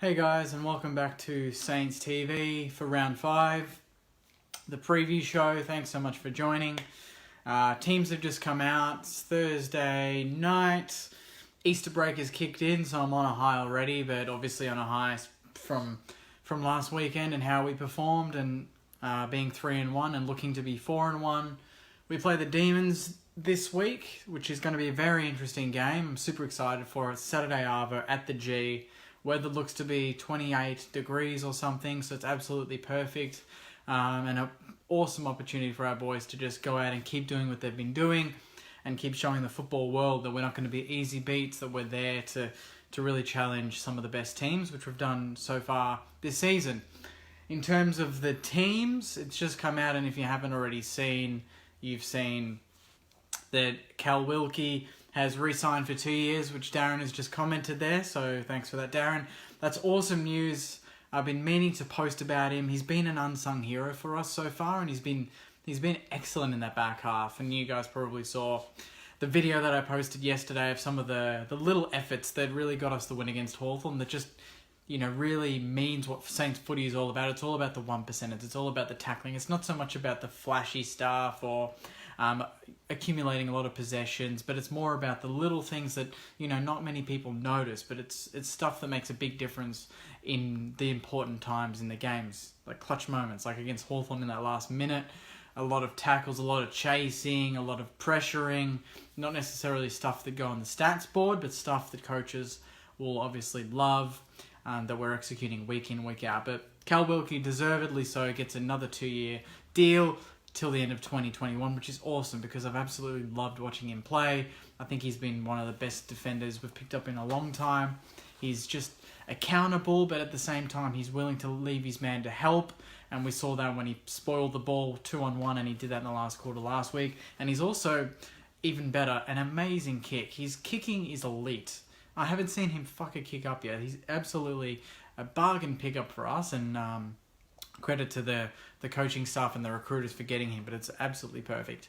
Hey guys, and welcome back to Saints TV for round 5, the preview show. Thanks so much for joining. Teams have just come out. It's Thursday night. Easter break has kicked in, so I'm on a high already, but obviously on a high from last weekend and how we performed, and being 3-1 and looking to be 4-1. We play the Demons this week, which is going to be a very interesting game. I'm super excited for it. Saturday Arvo at the G. Weather looks to be 28 degrees or something, so it's absolutely perfect. And an awesome opportunity for our boys to just go out and keep doing what they've been doing and keep showing the football world that we're not going to be easy beats, that we're there to really challenge some of the best teams, which we've done so far this season. In terms of the teams, it's just come out, and if you haven't already seen, you've seen that Cal Wilkie has re-signed for 2 years, which Darren has just commented there, so thanks for that, Darren. That's awesome news. I've been meaning to post about him. He's been an unsung hero for us so far, and he's been excellent in that back half. And you guys probably saw the video that I posted yesterday of some of the little efforts that really got us the win against Hawthorn, that just, really means what Saints footy is all about. It's all about the 1%. It's all about the tackling. It's not so much about the flashy stuff or accumulating a lot of possessions, but it's more about the little things that, not many people notice, but it's stuff that makes a big difference in the important times in the games, like clutch moments, like against Hawthorn in that last minute. A lot of tackles, a lot of chasing, a lot of pressuring, not necessarily stuff that go on the stats board, but stuff that coaches will obviously love, that we're executing week in, week out. But Cal Wilkie, deservedly so, gets another 2-year deal till the end of 2021, which is awesome because I've absolutely loved watching him play. I think he's been one of the best defenders we've picked up in a long time. He's just accountable, but at the same time, he's willing to leave his man to help. And we saw that when he spoiled the ball 2-on-1, and he did that in the last quarter last week. And he's also, even better, an amazing kick. His kicking is elite. I haven't seen him fuck a kick up yet. He's absolutely a bargain pickup for us, and credit to the coaching staff and the recruiters for getting him, but it's absolutely perfect.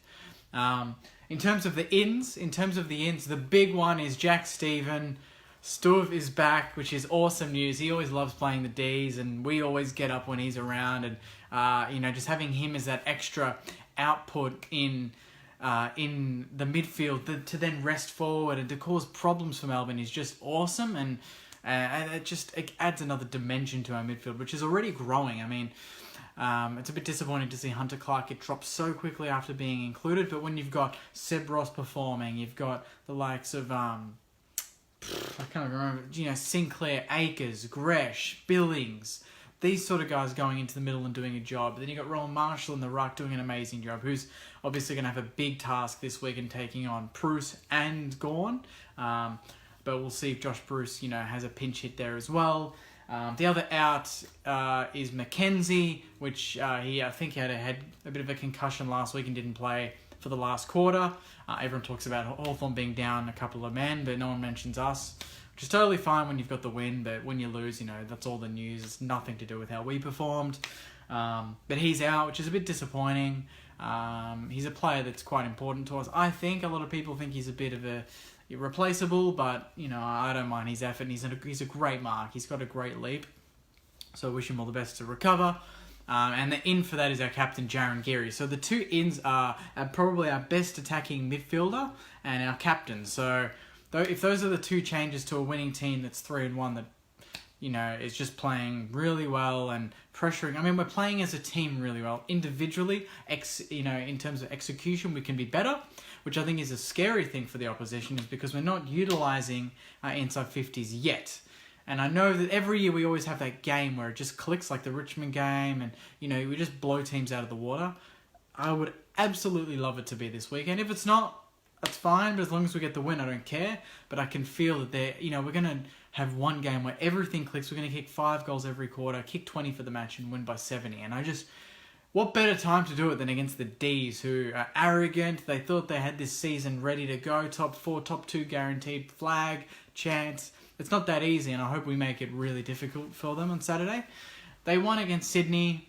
In terms of the ins, the big one is Jack Stephen. Stuv is back, which is awesome news. He always loves playing the Ds, and we always get up when he's around, and just having him as that extra output in the midfield to then rest forward and to cause problems for Melbourne is just awesome, and it adds another dimension to our midfield, which is already growing. I mean, it's a bit disappointing to see Hunter Clark get dropped so quickly after being included, but when you've got Seb Ross performing, you've got the likes of I can't remember, Sinclair, Akers, Gresh, Billings, these sort of guys going into the middle and doing a job. But then you've got Rowan Marshall in the ruck doing an amazing job, who's obviously going to have a big task this week in taking on Bruce and Gawn. But we'll see if Josh Bruce, has a pinch hit there as well. The other out is Mackenzie, which I think he had a bit of a concussion last week and didn't play for the last quarter. Everyone talks about Hawthorn being down a couple of men, but no one mentions us, which is totally fine when you've got the win, but when you lose, that's all the news. It's nothing to do with how we performed. But he's out, which is a bit disappointing. He's a player that's quite important to us. I think a lot of people think he's a bit of a irreplaceable, but I don't mind his effort. And he's a great mark. He's got a great leap, so I wish him all the best to recover. And the in for that is our captain, Jaron Geary. So the two ins are probably our best attacking midfielder and our captain. So if those are the two changes to a winning team that's 3-1, that is just playing really well and pressuring. I mean, we're playing as a team really well. Individually, in terms of execution, we can be better, which I think is a scary thing for the opposition, is because we're not utilising our inside 50s yet. And I know that every year we always have that game where it just clicks, like the Richmond game, and, we just blow teams out of the water. I would absolutely love it to be this weekend. If it's not, that's fine, but as long as we get the win, I don't care. But I can feel that we're going to have one game where everything clicks. We're going to kick 5 goals every quarter, kick 20 for the match, and win by 70. And what better time to do it than against the Ds, who are arrogant? They thought they had this season ready to go. Top 4, top 2 guaranteed, flag, chance. It's not that easy, and I hope we make it really difficult for them on Saturday. They won against Sydney.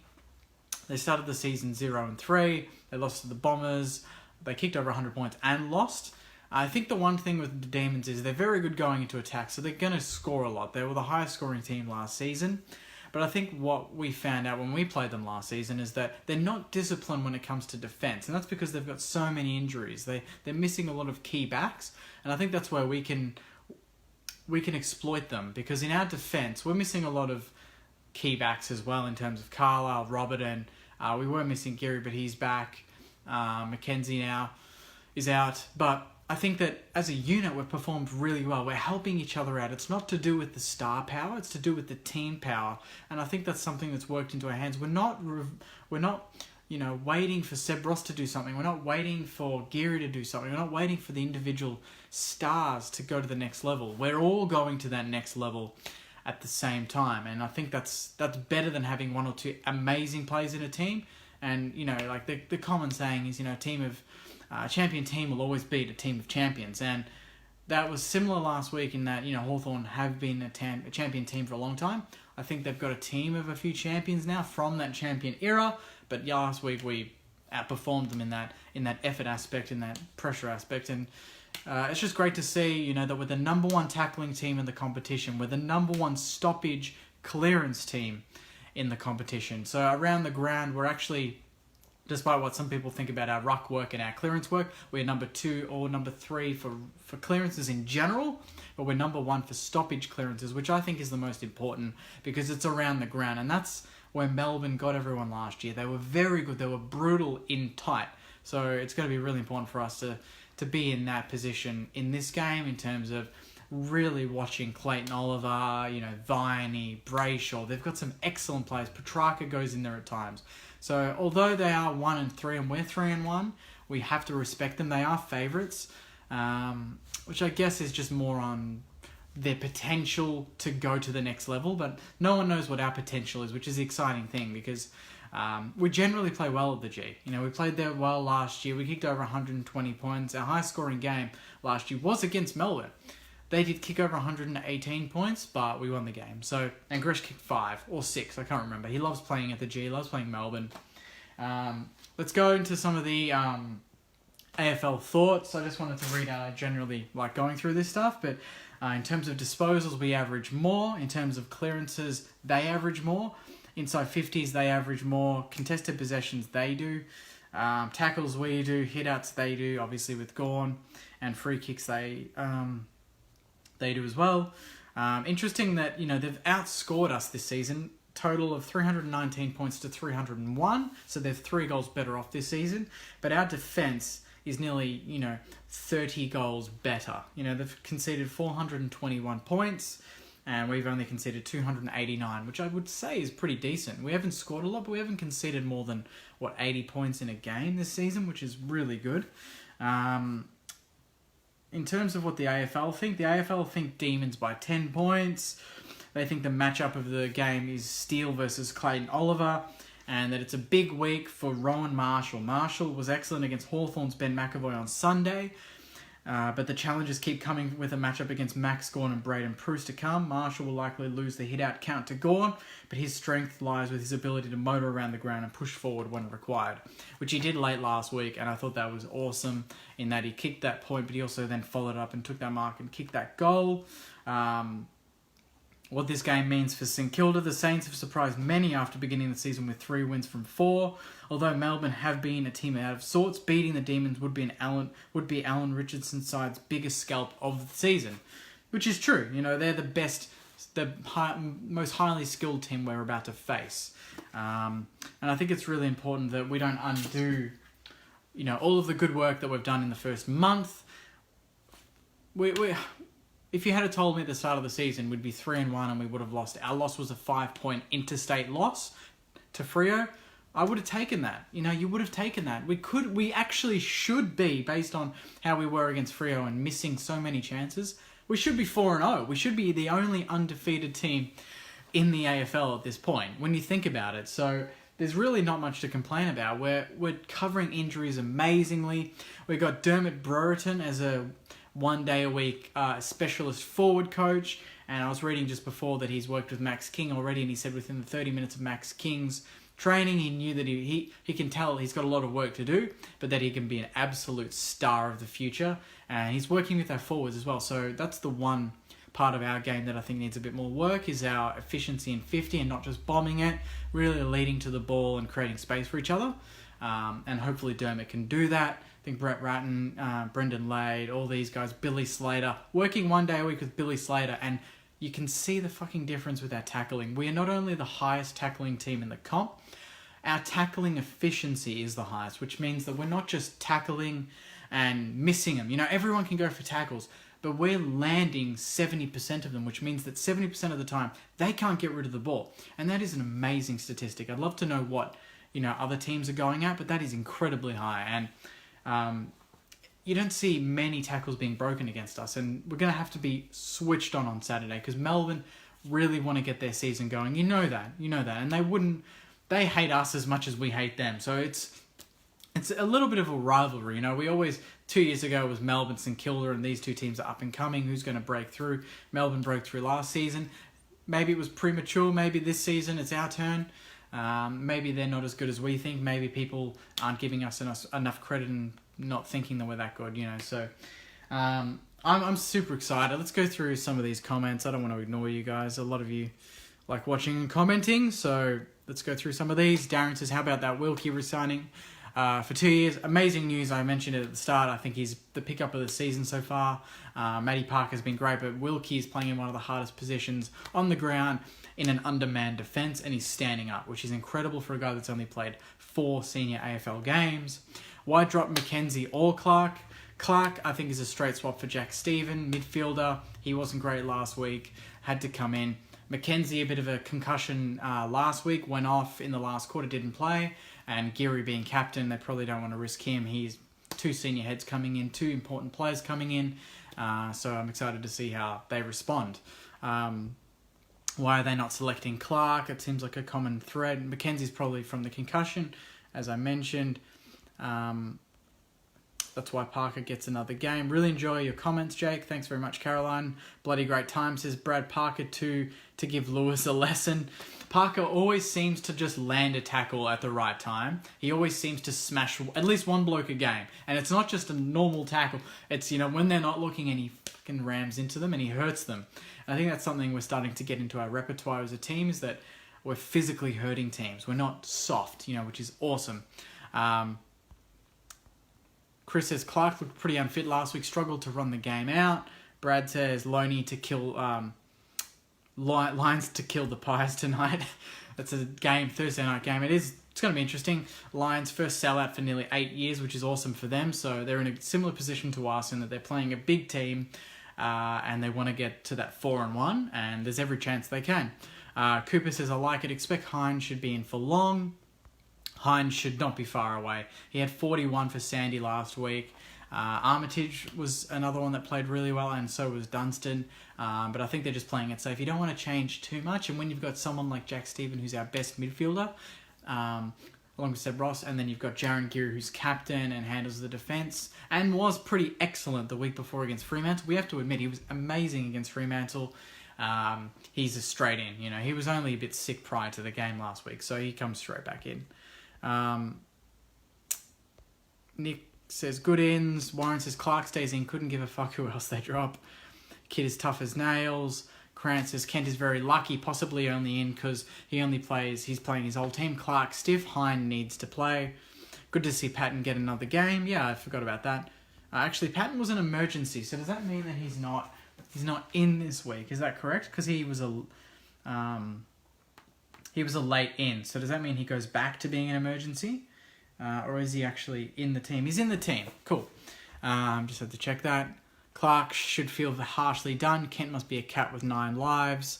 They started the season 0-3. They lost to the Bombers. They kicked over 100 points and lost. I think the one thing with the Demons is they're very good going into attack, so they're going to score a lot. They were the highest scoring team last season. But I think what we found out when we played them last season is that they're not disciplined when it comes to defence. And that's because they've got so many injuries. They're missing a lot of key backs. And I think that's where we can exploit them. Because in our defence, we're missing a lot of key backs as well in terms of Carlisle, Robert, and we were missing Geary, but he's back. Mackenzie now is out. But I think that as a unit, we've performed really well. We're helping each other out. It's not to do with the star power. It's to do with the team power. And I think that's something that's worked into our hands. We're not waiting for Seb Ross to do something. We're not waiting for Geary to do something. We're not waiting for the individual stars to go to the next level. We're all going to that next level at the same time. And I think that's better than having one or two amazing players in a team. And, like the common saying is, a champion team will always beat a team of champions. And that was similar last week in that, Hawthorn have been a champion team for a long time. I think they've got a team of a few champions now from that champion era. But last week we outperformed them in that effort aspect, in that pressure aspect. And it's just great to see, that we're the number one tackling team in the competition. We're the number one stoppage clearance team in the competition. So around the ground, we're actually, despite what some people think about our ruck work and our clearance work, we're number 2 or number 3 for clearances in general, but we're number 1 for stoppage clearances, which I think is the most important because it's around the ground. And that's where Melbourne got everyone last year. They were very good. They were brutal in tight. So it's going to be really important for us to be in that position in this game in terms of really watching Clayton Oliver, Viney, Brayshaw. They've got some excellent players. Petrarca goes in there at times. So although they are 1-3 and we're 3-1, we have to respect them. They are favourites, which I guess is just more on their potential to go to the next level. But no one knows what our potential is, which is the exciting thing because we generally play well at the G. We played there well last year. We kicked over 120 points. Our highest scoring game last year was against Melbourne. They did kick over 118 points, but we won the game. So, and Gresh kicked 5 or 6, I can't remember. He loves playing at the G, he loves playing Melbourne. Let's go into some of the AFL thoughts. I just wanted to read out, I generally like going through this stuff, but in terms of disposals, we average more. In terms of clearances, they average more. Inside 50s, they average more. Contested possessions, they do. Tackles, we do. Hit-outs, they do, obviously with Gawn. And free kicks, they do as well. Interesting that, they've outscored us this season. Total of 319 points to 301. So they're 3 goals better off this season. But our defence is nearly, 30 goals better. They've conceded 421 points. And we've only conceded 289, which I would say is pretty decent. We haven't scored a lot, but we haven't conceded more than, 80 points in a game this season, which is really good. In terms of what the AFL think Demons by 10 points. They think the matchup of the game is Steele versus Clayton Oliver, and that it's a big week for Rowan Marshall. Marshall was excellent against Hawthorn's Ben McAvoy on Sunday, but the challenges keep coming with a matchup against Max Gawn and Braden Preuss to come. Marshall will likely lose the hit-out count to Gawn, but his strength lies with his ability to motor around the ground and push forward when required, which he did late last week, and I thought that was awesome in that he kicked that point, but he also then followed up and took that mark and kicked that goal. What this game means for St Kilda, the Saints have surprised many after beginning the season with 3 wins from 4. Although Melbourne have been a team out of sorts, beating the Demons would be Alan Richardson's side's biggest scalp of the season, which is true. They're the best, most highly skilled team we're about to face, and I think it's really important that we don't undo, all of the good work that we've done in the first month. If you had told me at the start of the season we'd be 3-1 and we would have lost, our loss was a 5-point interstate loss to Freo, I would have taken that. You would have taken that. We actually should be, based on how we were against Freo and missing so many chances, we should be 4-0. We should be the only undefeated team in the AFL at this point, when you think about it. So there's really not much to complain about. We're covering injuries amazingly. We've got Dermot Brereton as a 1 day a week specialist forward coach, and I was reading just before that he's worked with Max King already, and he said within the 30 minutes of Max King's training. He knew that he can tell he's got a lot of work to do, but that he can be an absolute star of the future. And he's working with our forwards as well. So that's the one part of our game that I think needs a bit more work, is our efficiency in 50 and not just bombing it, really leading to the ball and creating space for each other. And hopefully Dermot can do that. I think Brett Ratton, Brendan Lade, all these guys, Billy Slater, working 1 day a week with Billy Slater, and you can see the fucking difference with our tackling. We are not only the highest tackling team in the comp, our tackling efficiency is the highest, which means that we're not just tackling and missing them. You know, everyone can go for tackles, but we're landing 70% of them, which means that 70% of the time they can't get rid of the ball. And that is an amazing statistic. I'd love to know what, you know, other teams are going at, but that is incredibly high. And you don't see many tackles being broken against us, and we're going to have to be switched on Saturday, because Melbourne really want to get their season going. You know that, and they hate us as much as we hate them. So it's a little bit of a rivalry. You know, we always, 2 years ago, it was Melbourne and Kilda, and these two teams are up and coming. Who's going to break through? Melbourne broke through last season. Maybe it was premature. Maybe this season it's our turn. Maybe they're not as good as we think. Maybe people aren't giving us enough credit and not thinking that we're that good, you know. So I'm super excited. Let's go through some of these comments. I don't want to ignore you guys. A lot of you like watching and commenting, so let's go through some of these. Darren says, how about that Wilkie resigning for 2 years? Amazing news. I mentioned it at the start. I think he's the pickup of the season so far. Matty Parker's been great, but Wilkie is playing in one of the hardest positions on the ground in an undermanned defence, and he's standing up, which is incredible for a guy that's only played 4 senior AFL games. Why drop Mackenzie or Clark? Clark, I think, is a straight swap for Jack Stephen, midfielder. He wasn't great last week, had to come in. Mackenzie, a bit of a concussion last week, went off in the last quarter, didn't play. And Geary being captain, they probably don't want to risk him. He's 2 senior heads coming in, 2 important players coming in. So I'm excited to see how they respond. Why are they not selecting Clark? It seems like a common thread. Mackenzie's probably from the concussion, as I mentioned. That's why Parker gets another game. Really enjoy your comments, Jake. Thanks very much, Caroline. Bloody great time, says Brad Parker, to give Lewis a lesson. Parker always seems to just land a tackle at the right time. He always seems to smash at least one bloke a game. And it's not just a normal tackle. It's, you know, when they're not looking, and he fucking rams into them and he hurts them. And I think that's something we're starting to get into our repertoire as a team, is that we're physically hurting teams. We're not soft, you know, which is awesome. Chris says Clark looked pretty unfit last week, struggled to run the game out. Brad says Loney to kill Lions to kill the Pies tonight. That's a game, Thursday night game. It's going to be interesting. Lions first sellout for nearly 8 years, which is awesome for them. So they're in a similar position to us in that they're playing a big team, and they want to get to that 4-1, and there's every chance they can. Cooper says, I like it. Expect Hines should be in for long. Hines should not be far away. He had 41 for Sandy last week. Armitage was another one that played really well, and so was Dunstan. But I think they're just playing it safe. You don't want to change too much, and when you've got someone like Jack Stephen, who's our best midfielder, along with Seb Ross, and then you've got Jaron Geary, who's captain and handles the defence, and was pretty excellent the week before against Fremantle. We have to admit, he was amazing against Fremantle. He's a straight in. You know, he was only a bit sick prior to the game last week, so he comes straight back in. Nick says, good ins. Warren says, Clark stays in. Couldn't give a fuck who else they drop. Kid is tough as nails. Grant says, Kent is very lucky, possibly only in because he's playing his old team. Clark stiff. Hine needs to play. Good to see Patton get another game. Yeah, I forgot about that. Actually, Patton was an emergency, so does that mean that he's not in this week? Is that correct? Because he was a late in, so does that mean he goes back to being an emergency? Or is he actually in the team? He's in the team. Cool. Just had to check that. Clark should feel harshly done. Kent must be a cat with 9 lives.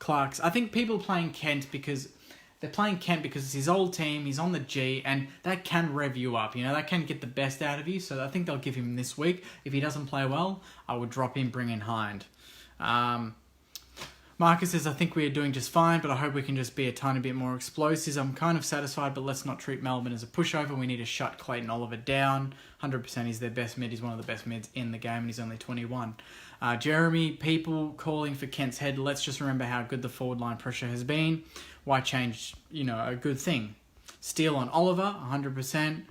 I think people playing Kent because they're playing Kent because it's his old team. He's on the G, and that can rev you up. You know, that can get the best out of you. So I think they'll give him this week. If he doesn't play well, I would drop him, bring in Hind. Marcus says, I think we are doing just fine, but I hope we can just be a tiny bit more explosive. I'm kind of satisfied, but let's not treat Melbourne as a pushover. We need to shut Clayton Oliver down. 100% he's their best mid. He's one of the best mids in the game, and he's only 21. Jeremy, people calling for Kent's head. Let's just remember how good the forward line pressure has been. Why change, a good thing? Steele on Oliver, 100%.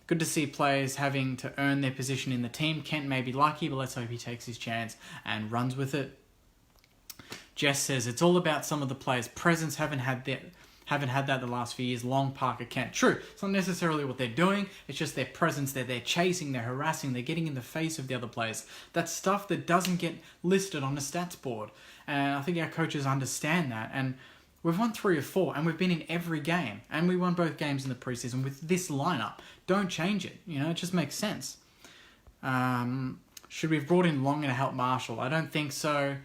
Good to see players having to earn their position in the team. Kent may be lucky, but let's hope he takes his chance and runs with it. Jess says, it's all about some of the players' presence. Haven't had that the last few years. Long, Parker, Kent. True. It's not necessarily what they're doing. It's just their presence. They're chasing, they're harassing, they're getting in the face of the other players. That's stuff that doesn't get listed on a stats board. And I think our coaches understand that. And we've won 3 or 4, and we've been in every game. And we won both games in the preseason with this lineup. Don't change it. It just makes sense. Should we have brought in Longer to help Marshall? I don't think so.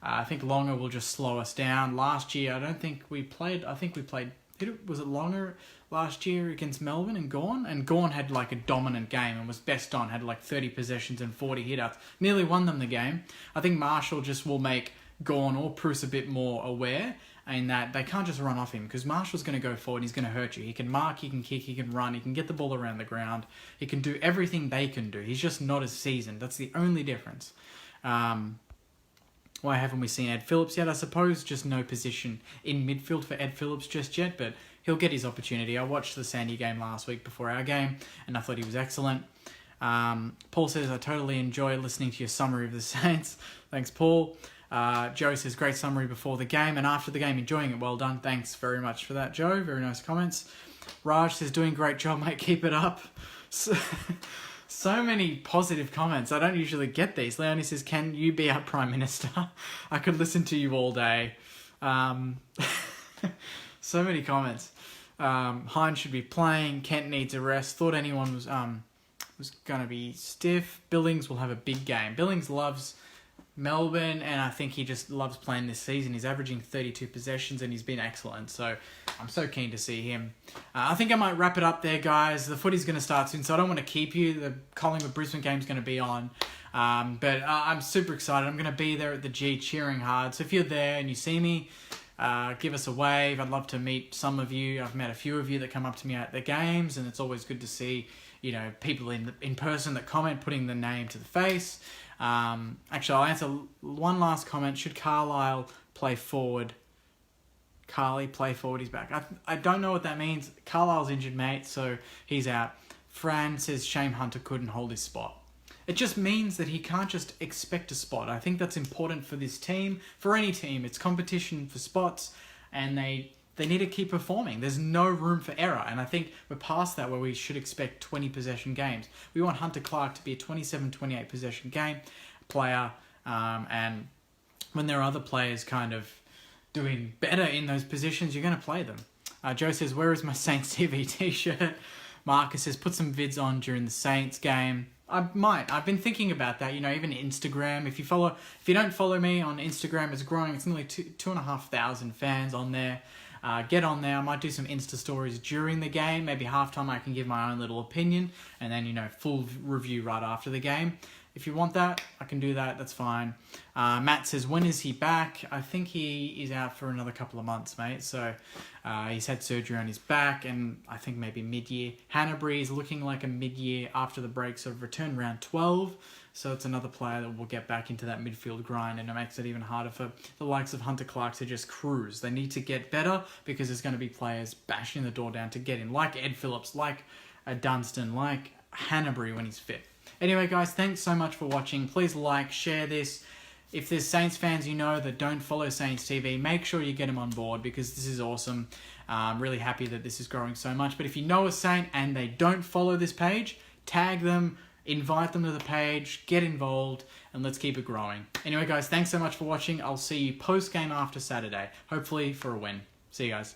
I think Longer will just slow us down. Last year, I don't think we played... Was it Longer last year against Melbourne and Gawn? And Gawn had like a dominant game and was best on. Had like 30 possessions and 40 hitouts. Nearly won them the game. I think Marshall just will make Gawn or Bruce a bit more aware in that they can't just run off him, because Marshall's going to go forward and he's going to hurt you. He can mark, he can kick, he can run, he can get the ball around the ground. He can do everything they can do. He's just not as seasoned. That's the only difference. Why haven't we seen Ed Phillips yet? I suppose just no position in midfield for Ed Phillips just yet, but he'll get his opportunity. I watched the Sandy game last week before our game, and I thought he was excellent. Paul says, I totally enjoy listening to your summary of the Saints. Thanks, Paul. Joe says, great summary before the game and after the game, enjoying it. Well done. Thanks very much for that, Joe. Very nice comments. Raj says, doing great job, mate. Keep it up. So many positive comments. I don't usually get these. Leonie says, can you be our Prime Minister? I could listen to you all day. So many comments. Hines should be playing. Kent needs a rest. Thought anyone was going to be stiff. Billings will have a big game. Billings loves Melbourne, and I think he just loves playing this season. He's averaging 32 possessions, and he's been excellent. So I'm so keen to see him. I think I might wrap it up there, guys. The footy's going to start soon, so I don't want to keep you. The Collingwood-Brisbane game's going to be on. But I'm super excited. I'm going to be there at the G cheering hard. So if you're there and you see me, give us a wave. I'd love to meet some of you. I've met a few of you that come up to me at the games, and it's always good to see people in person that comment, putting the name to the face. Actually, I'll answer one last comment. Should Carlisle play forward? Carly play forward, he's back. I don't know what that means. Carlisle's injured, mate, so he's out. Fran says Shane Hunter couldn't hold his spot. It just means that he can't just expect a spot. I think that's important for this team, for any team. It's competition for spots, and they need to keep performing. There's no room for error, and I think we're past that where we should expect 20 possession games. We want Hunter Clark to be a 27, 28 possession game player, and when there are other players kind of doing better in those positions, you're going to play them. Joe says, where is my Saints TV t-shirt? Marcus says, put some vids on during the Saints game. I might. I've been thinking about that. Even Instagram. If you don't follow me on Instagram, it's growing. It's nearly 2,500 fans on there. Get on there. I might do some Insta stories during the game. Maybe halftime I can give my own little opinion, and then full review right after the game. If you want that, I can do that. That's fine. Matt says, when is he back? I think he is out for another couple of months, mate. So he's had surgery on his back, and I think maybe mid-year. Hanbury is looking like a mid-year after the break, so return round 12. So it's another player that will get back into that midfield grind, and it makes it even harder for the likes of Hunter Clark to just cruise. They need to get better, because there's going to be players bashing the door down to get in, like Ed Phillips, like Dunstan, like Hanbury when he's fit. Anyway, guys, thanks so much for watching. Please like, share this. If there's Saints fans that don't follow Saints TV, make sure you get them on board, because this is awesome. I'm really happy that this is growing so much. But if you know a Saint and they don't follow this page, tag them, invite them to the page, get involved, and let's keep it growing. Anyway, guys, thanks so much for watching. I'll see you post-game after Saturday, hopefully for a win. See you guys.